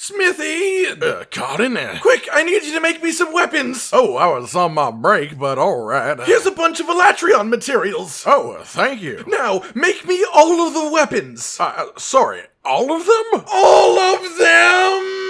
Smithy! Caught in there. Quick, I need you to make me some weapons! Oh, I was on my break, but alright. Here's a bunch of Alatreon materials! Oh, thank you. Now, make me all of the weapons! Sorry, all of them? All of them!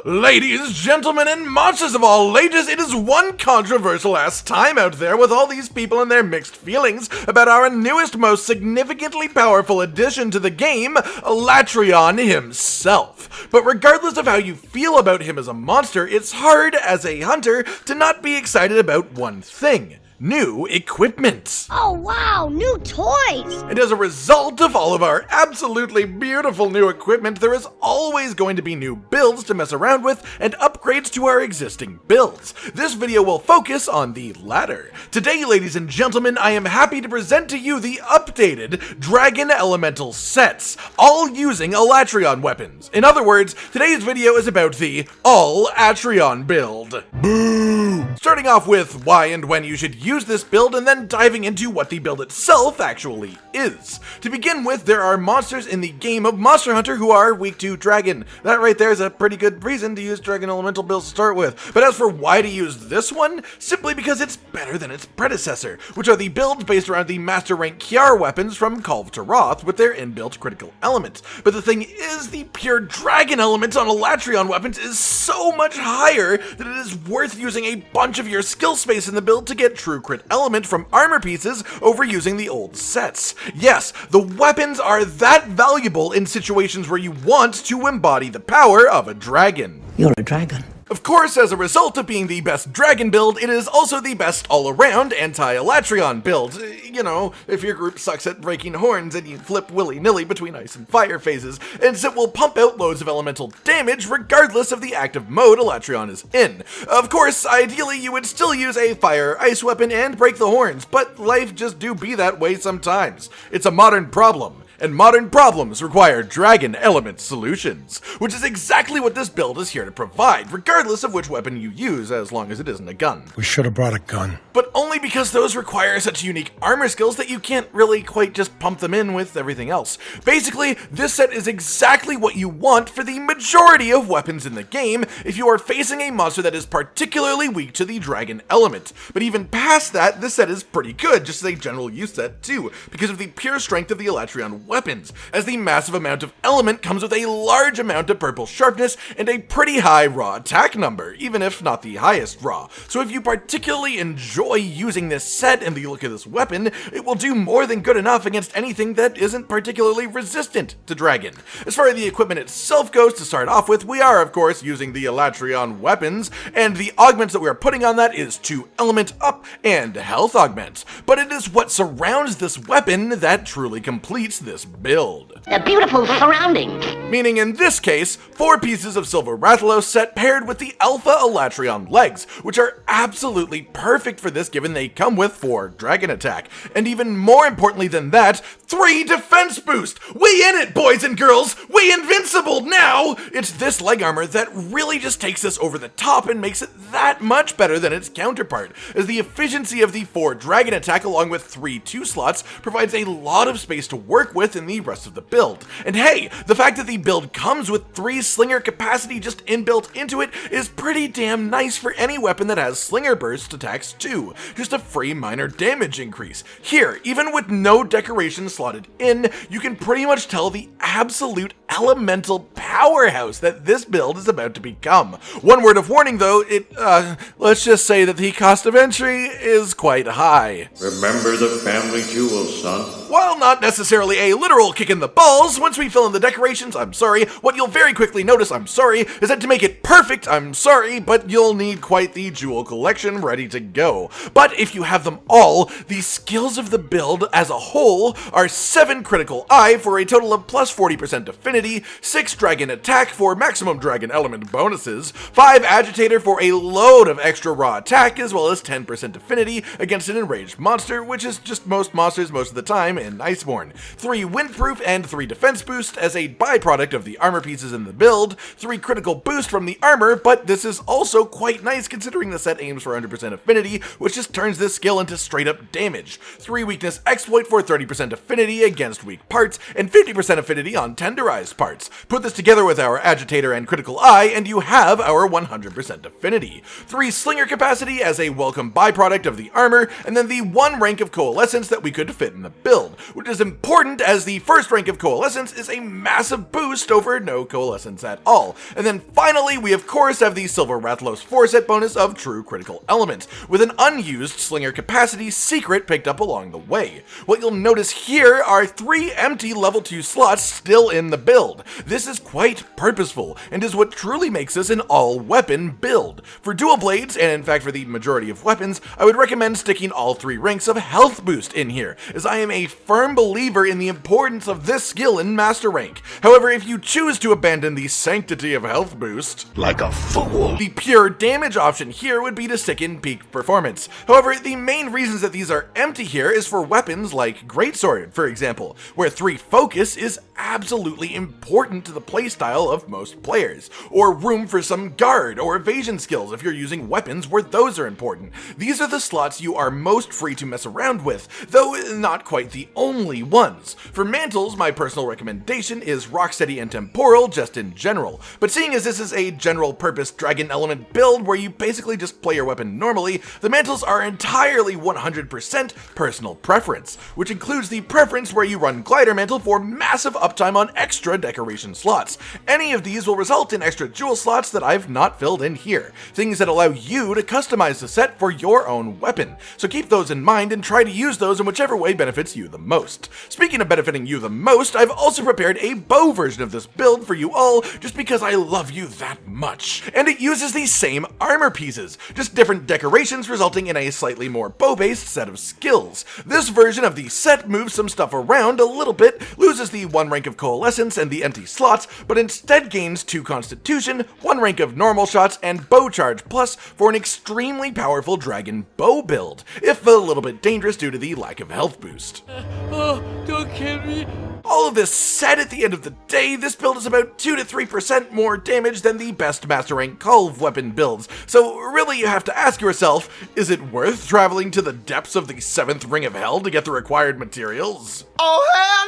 Ladies, gentlemen, and monsters of all ages, it is one controversial-ass time out there with all these people and their mixed feelings about our newest, most significantly powerful addition to the game, Alatreon himself. But regardless of how you feel about him as a monster, it's hard, as a hunter, to not be excited about one thing: new equipment. Oh wow, new toys! And as a result of all of our absolutely beautiful new equipment, there is always going to be new builds to mess around with and upgrades to our existing builds. This video will focus on the latter. Today, ladies and gentlemen, I am happy to present to you the updated Dragon Elemental sets, all using Alatreon weapons. In other words, today's video is about the All-Atreon build. Boo! Starting off with why and when you should use this build, and then diving into what the build itself actually is. To begin with, there are monsters in the game of Monster Hunter who are weak to dragon. That right there is a pretty good reason to use Dragon Elemental builds to start with. But as for why to use this one, simply because it's better than its predecessor, which are the builds based around the Master Rank Kiar weapons from Call of Taroth with their inbuilt critical element. But the thing is, the pure dragon element on Alatreon weapons is so much higher that it is worth using a bunch of your skill space in the build to get true crit element from armor pieces over using the old sets. Yes, the weapons are that valuable in situations where you want to embody the power of a dragon. You're a dragon. Of course, as a result of being the best dragon build, it is also the best all-around anti-Alatreon build. You know, if your group sucks at breaking horns and you flip willy-nilly between ice and fire phases, and it will pump out loads of elemental damage regardless of the active mode Alatreon is in. Of course, ideally you would still use a fire-ice weapon and break the horns, but life just do be that way sometimes. It's a modern problem. And modern problems require dragon element solutions, which is exactly what this build is here to provide, regardless of which weapon you use, as long as it isn't a gun. We should have brought a gun. But only because those require such unique armor skills that you can't really quite just pump them in with everything else. Basically, this set is exactly what you want for the majority of weapons in the game if you are facing a monster that is particularly weak to the dragon element. But even past that, this set is pretty good, just as a general use set too, because of the pure strength of the Alatreon weapons, as the massive amount of element comes with a large amount of purple sharpness and a pretty high raw attack number, even if not the highest raw. So if you particularly enjoy using this set and the look of this weapon, it will do more than good enough against anything that isn't particularly resistant to dragon. As far as the equipment itself goes, to start off with, we are of course using the Alatreon weapons, and the augments that we are putting on that is 2 element up and health augment. But it is what surrounds this weapon that truly completes this build. The beautiful surroundings. Meaning in this case, 4 pieces of Silver Rathalos set paired with the Alpha Alatreon legs, which are absolutely perfect for this given they come with 4 dragon attack. And even more importantly than that, 3 defense boost! We in it, boys and girls! We invincible now! It's this leg armor that really just takes us over the top and makes it that much better than its counterpart, as the efficiency of the 4 dragon attack along with 3 2 slots provides a lot of space to work with in the rest of the build. And hey, the fact that the build comes with 3 slinger capacity just inbuilt into it is pretty damn nice for any weapon that has slinger burst attacks too. Just a free minor damage increase. Here, even with no decoration slotted in, you can pretty much tell the absolute elemental powerhouse that this build is about to become. One word of warning though, let's just say that the cost of entry is quite high. Remember the family jewels, son. While not necessarily a literal kick in the balls, once we fill in the decorations, what you'll very quickly notice, is that to make it perfect, but you'll need quite the jewel collection ready to go. But if you have them all, the skills of the build as a whole are 7 critical eye for a total of plus 40% affinity, 6 dragon attack for maximum dragon element bonuses, 5 agitator for a load of extra raw attack, as well as 10% affinity against an enraged monster, which is just most monsters most of the time in Iceborne, 3 windproof and 3 defense boost as a byproduct of the armor pieces in the build, 3 critical boost from the armor, but this is also quite nice considering the set aims for 100% affinity, which just turns this skill into straight up damage, 3 weakness exploit for 30% affinity against weak parts, and 50% affinity on tenderized parts. Put this together with our agitator and critical eye, and you have our 100% affinity. 3 slinger capacity as a welcome byproduct of the armor, and then the 1 rank of coalescence that we could fit in the build, which is important as the first rank of coalescence is a massive boost over no coalescence at all. And then finally, we of course have the Silver Rathalos 4-set bonus of true critical element, with an unused slinger capacity secret picked up along the way. What you'll notice here are 3 empty level 2 slots still in the build. This is quite purposeful, and is what truly makes this an all-weapon build. For dual blades, and in fact for the majority of weapons, I would recommend sticking all 3 ranks of health boost in here, as I am a firm believer in the importance of this skill in Master Rank. However, if you choose to abandon the sanctity of health boost, Like a fool. the pure damage option here would be to stick in peak performance. However, the main reasons that these are empty here is for weapons like Greatsword, for example, where 3 focus is absolutely important to the playstyle of most players, or room for some guard or evasion skills if you're using weapons where those are important. These are the slots you are most free to mess around with, though not quite the only ones. For mantles, my personal recommendation is Rocksteady and Temporal just in general, but seeing as this is a general purpose dragon element build where you basically just play your weapon normally, the mantles are entirely 100% personal preference, which includes the preference where you run glider mantle for massive uptime on extra decoration slots. Any of these will result in extra jewel slots that I've not filled in here, things that allow you to customize the set for your own weapon. So keep those in mind and try to use those in whichever way benefits you the most. Speaking of benefiting you the most, I've also prepared a bow version of this build for you all just because I love you that much. And it uses the same armor pieces, just different decorations resulting in a slightly more bow-based set of skills. This version of the set moves some stuff around a little bit, loses the 1 rank of coalescence and the empty slots, but instead gains 2 constitution, 1 rank of normal shots, and bow charge plus for an extremely powerful dragon bow build, if a little bit dangerous due to the lack of health boost. Oh, don't kill me. All of this said, at the end of the day, this build is about 2 to 3% more damage than the best Master Rank Culve weapon builds, so really you have to ask yourself, is it worth traveling to the depths of the 7th Ring of Hell to get the required materials? Oh, hell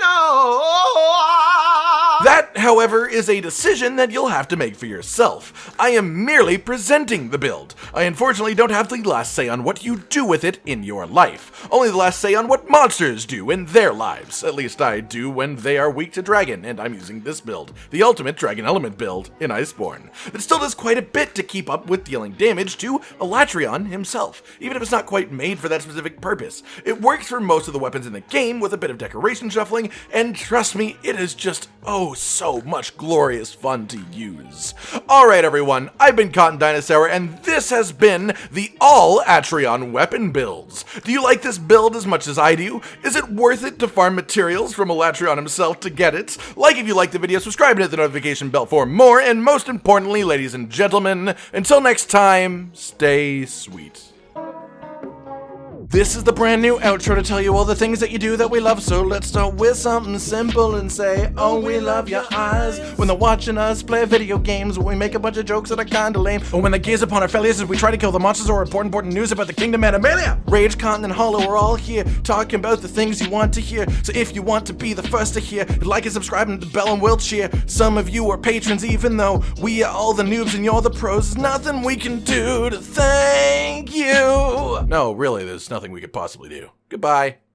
no! That, however, is a decision that you'll have to make for yourself. I am merely presenting the build. I unfortunately don't have the last say on what you do with it in your life. Only the last say on what monsters do in their lives. At least I do when they are weak to dragon, and I'm using this build, the ultimate dragon element build in Iceborne. It still does quite a bit to keep up with dealing damage to Alatreon himself, even if it's not quite made for that specific purpose. It works for most of the weapons in the game with a bit of decoration shuffling, and trust me, it is just so much glorious fun to use. Alright everyone, I've been Cotton Dinosaur, and this has been the all Alatreon weapon builds. Do you like this build as much as I do? Is it worth it to farm materials from Alatreon himself to get it? Like if you liked the video, subscribe and hit the notification bell for more, and most importantly, ladies and gentlemen, until next time, stay sweet. This is the brand new outro to tell you all the things that you do that we love, so let's start with something simple and say, oh, we love your eyes. When they're watching us play video games, we make a bunch of jokes that are kinda lame. Or when they gaze upon our failures as we try to kill the monsters or report important news about the kingdom Animalia. Rage, Cotton, and Hollow are all here, talking about the things you want to hear. So if you want to be the first to hear, like and subscribe and the bell and we'll cheer. Some of you are patrons even though we are all the noobs and you're the pros. There's nothing we can do to thank you. No, really, there's nothing we could possibly do. Goodbye.